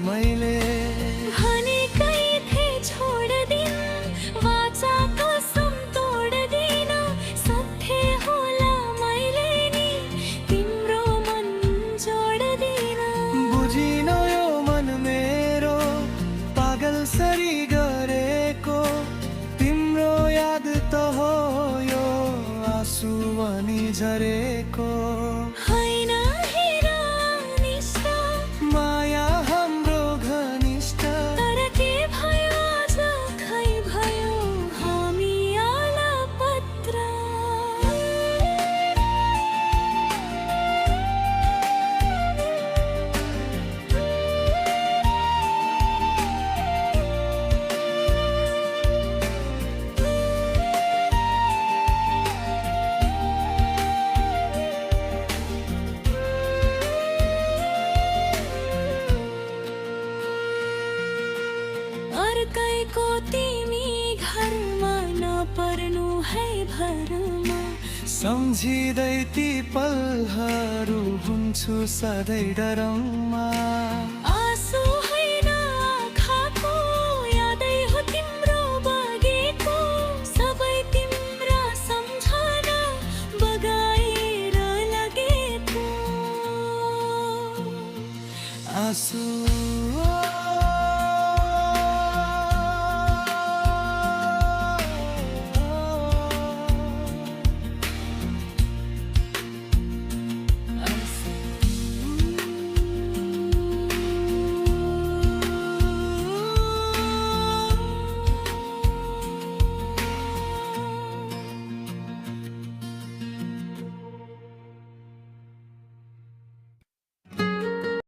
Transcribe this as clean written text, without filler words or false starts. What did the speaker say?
मैले भनेकै थिए छोड्दिन वाचा कसम तोड्दिन सत्य होला मैले नि तिम्रो मन जोड्दिन बुझिन यो मन मेरो पागल सरी गरेको तिम्रो याद त हो यो आँसु अनि झरेको होइन हेर निष्ठा माया हाम्रो घनिष्ठ तर के भयो आज खै भयो हामी अलपत्र अर्कैको तिमी घरमा नपर्नु है भरमा सम्झिँदै ती पलहरू हुन्छु सधैँ डरमा आँसु होइन आँखाको यादै हो तिम्रो बगेको सबै तिम्रा सम्झना बगाएर लगेको आँसु